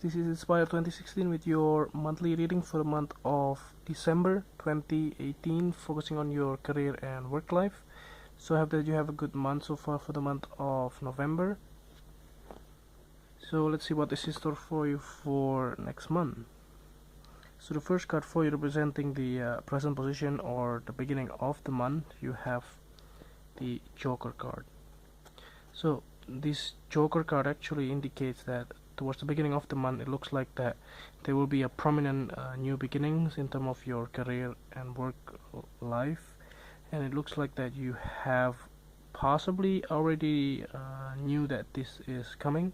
this is Inspire 2016 with your monthly reading for the month of December 2018, focusing on your career and work life. So I hope that you have a good month so far for the month of November. So let's see what is in store for you for next month. So the first card for you representing the present position or the beginning of the month, you have the Joker card. So this Joker card actually indicates that towards the beginning of the month, it looks like that there will be a prominent new beginnings in terms of your career and work life, and it looks like that you have possibly already knew that this is coming,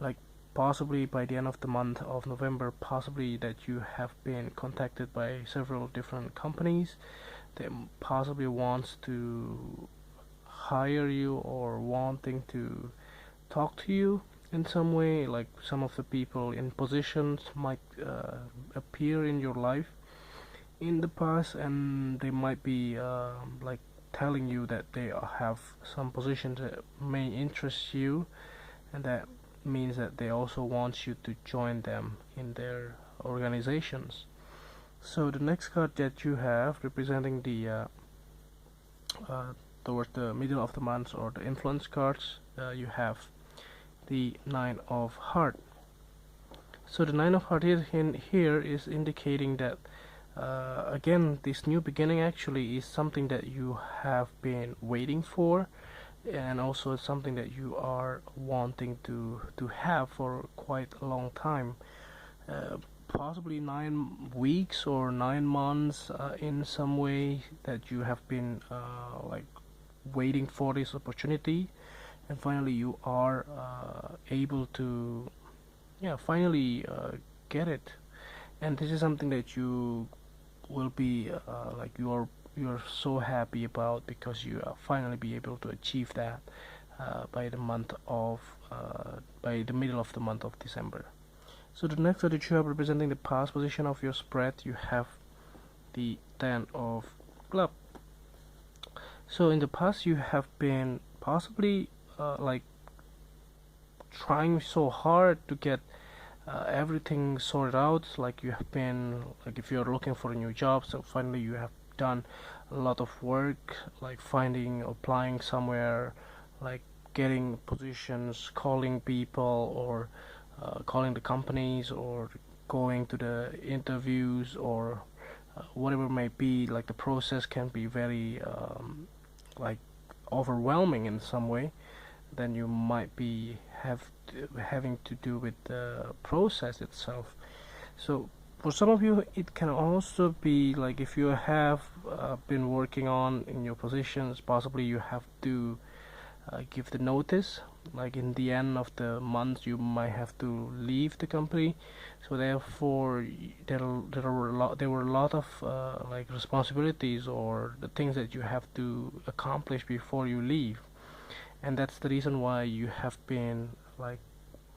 like possibly by the end of the month of November, possibly that you have been contacted by several different companies that possibly wants to hire you or wanting to talk to you in some way. Like some of the people in positions might appear in your life in the past, and they might be like telling you that they have some positions that may interest you, and that means that they also want you to join them in their organizations. So the next card that you have representing the towards the middle of the month or the influence cards, you have the Nine of Heart. So the Nine of Heart here is indicating that again, this new beginning actually is something that you have been waiting for, and also something that you are wanting to have for quite a long time, possibly 9 weeks or 9 months, in some way that you have been like waiting for this opportunity, and finally you are able to finally get it. And this is something that you will be like you're so happy about, because you finally be able to achieve that by the month of by the middle of the month of December. So the next that you have representing the past position of your spread, you have the Ten of Clubs. So in the past you have been possibly like trying so hard to get everything sorted out. Like you have been, like if you're looking for a new job, so finally you have done a lot of work, like finding, applying somewhere, like getting positions, calling people, or calling the companies, or going to the interviews, or whatever it may be. Like the process can be very like overwhelming in some way. Then you might be having to do with the process itself. So for some of you, it can also be like if you have been working on in your positions, possibly you have to give the notice, like in the end of the month you might have to leave the company. So therefore there were a lot of like responsibilities or the things that you have to accomplish before you leave, and that's the reason why you have been like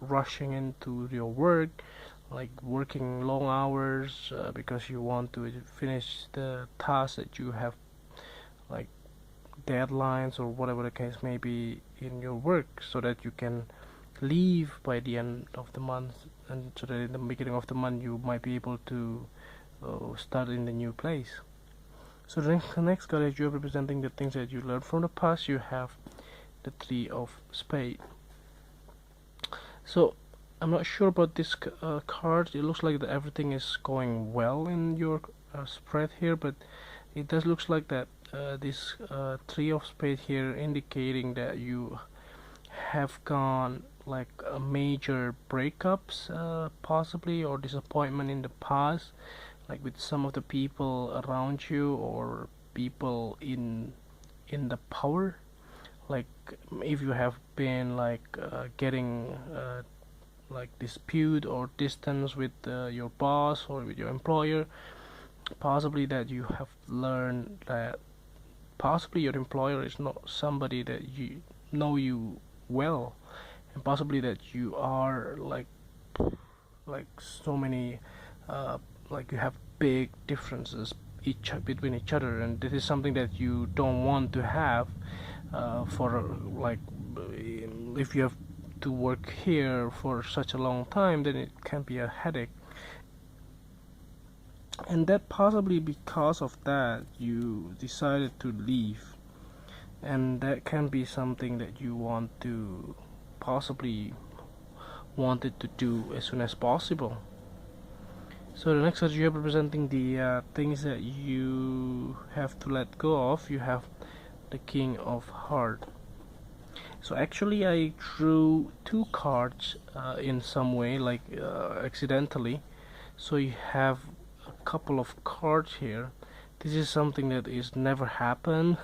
rushing into your work, like working long hours, because you want to finish the task that you have, like deadlines or whatever the case may be in your work, so that you can leave by the end of the month, and so that in the beginning of the month you might be able to start in the new place. So the next card is you're representing the things that you learned from the past. You have the Three of Spades. So I'm not sure about this card. It looks like that everything is going well in your spread here, but it does looks like that this Three of Spades here indicating that you have gone like major breakups, possibly, or disappointment in the past, like with some of the people around you or people in the power. Like if you have been like getting like dispute or distance with your boss or with your employer, possibly that you have learned that possibly your employer is not somebody that you know you well, and possibly that you are like so many like you have big differences between each other, and this is something that you don't want to have for like if you have to work here for such a long time, then it can be a headache. And that possibly because of that you decided to leave, and that can be something that you possibly wanted to do as soon as possible. So the next card you have representing the things that you have to let go of. You have the King of Hearts. So actually I drew two cards in some way, like accidentally. So you have a couple of cards here. This is something that is never happened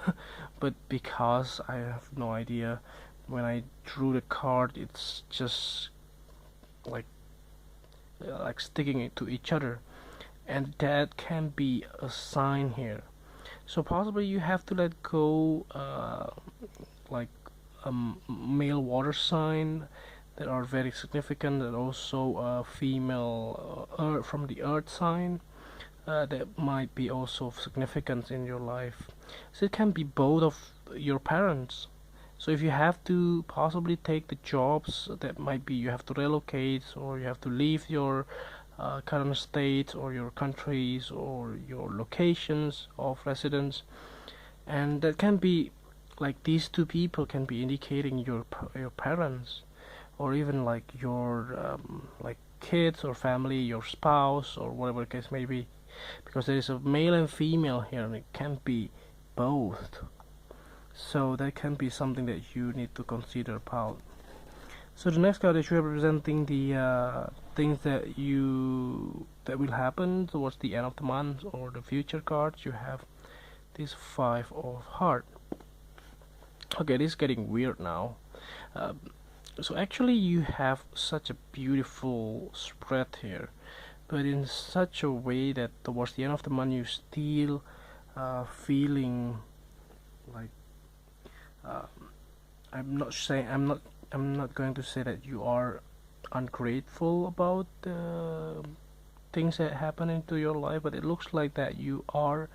but because I have no idea, when I drew the card it's just like sticking it to each other, and that can be a sign here. So possibly you have to let go like a male water sign that are very significant, and also a female from the earth sign that might be also of significance in your life. So it can be both of your parents. So if you have to possibly take the jobs, that might be you have to relocate, or you have to leave your current state or your countries or your locations of residence, and that can be like these two people can be indicating your parents, or even like your like kids or family, your spouse, or whatever the case may be, because there is a male and female here, and it can be both. So that can be something that you need to consider about. So the next card is representing the things that will happen towards the end of the month, or the future cards. You have this Five of Hearts. Okay, this is getting weird now. So actually you have such a beautiful spread here, but in such a way that towards the end of the month you still feeling like I'm not going to say that you are ungrateful about the things that happen into your life, but it looks like that you are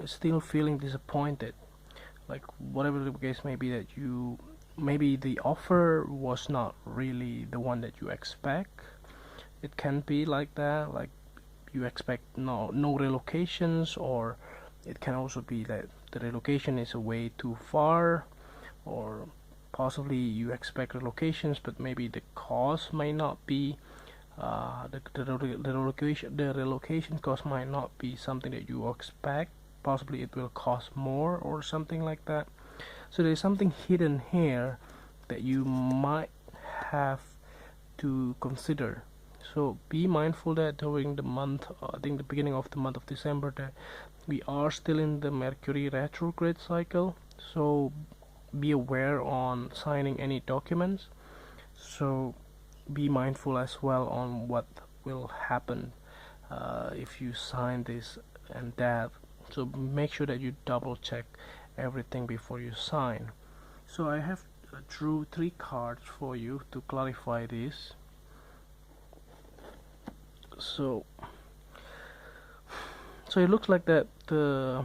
still feeling disappointed, like whatever the case may be, that maybe the offer was not really the one that you expect. It can be like that, like you expect no relocations, or it can also be that the relocation is way too far, or possibly you expect relocations but maybe the cost might not be the relocation cost might not be something that you expect. Possibly it will cost more or something like that. So there's something hidden here that you might have to consider. So be mindful that during the month, I think the beginning of the month of December, that we are still in the Mercury retrograde cycle. So be aware on signing any documents. So be mindful as well on what will happen if you sign this and that. So make sure that you double check everything before you sign. So I have drew 3 cards for you to clarify this. So it looks like that the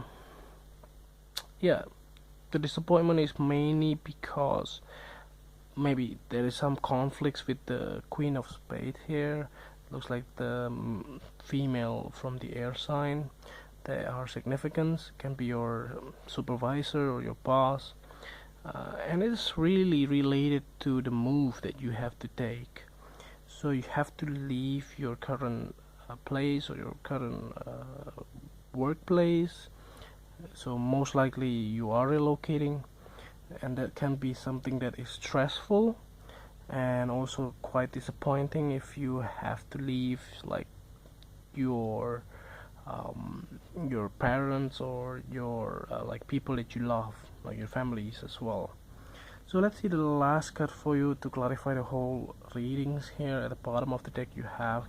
disappointment is mainly because maybe there is some conflicts with the Queen of Spades here. Looks like the female from the air sign. They are significant, can be your supervisor or your boss, and it's really related to the move that you have to take. So you have to leave your current place or your current workplace. So most likely you are relocating, and that can be something that is stressful and also quite disappointing if you have to leave like your parents or your like people that you love, like your families as well. So let's see the last card for you to clarify the whole readings. Here at the bottom of the deck you have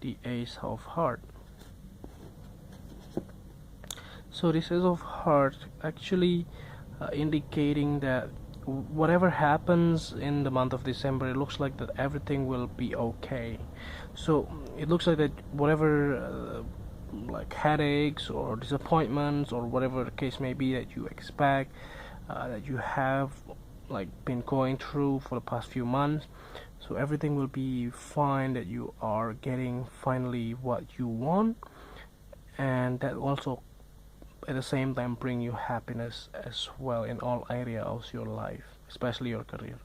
the Ace of Hearts. So this Ace of Hearts actually indicating that whatever happens in the month of December, it looks like that everything will be okay. So it looks like that whatever like headaches or disappointments or whatever the case may be that you expect, that you have like been going through for the past few months. So everything will be fine, that you are getting finally what you want, and that also at the same time bring you happiness as well in all areas of your life, especially your career.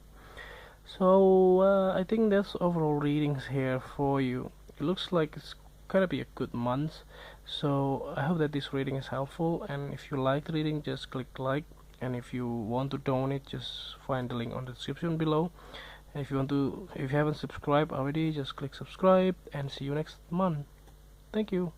So I think that's overall readings here for you. It looks like it's gonna be a good month, so I hope that this reading is helpful, and if you like the reading, just click like, and if you want to donate, just find the link on the description below. And if you haven't subscribed already, just click subscribe, and see you next month. Thank you.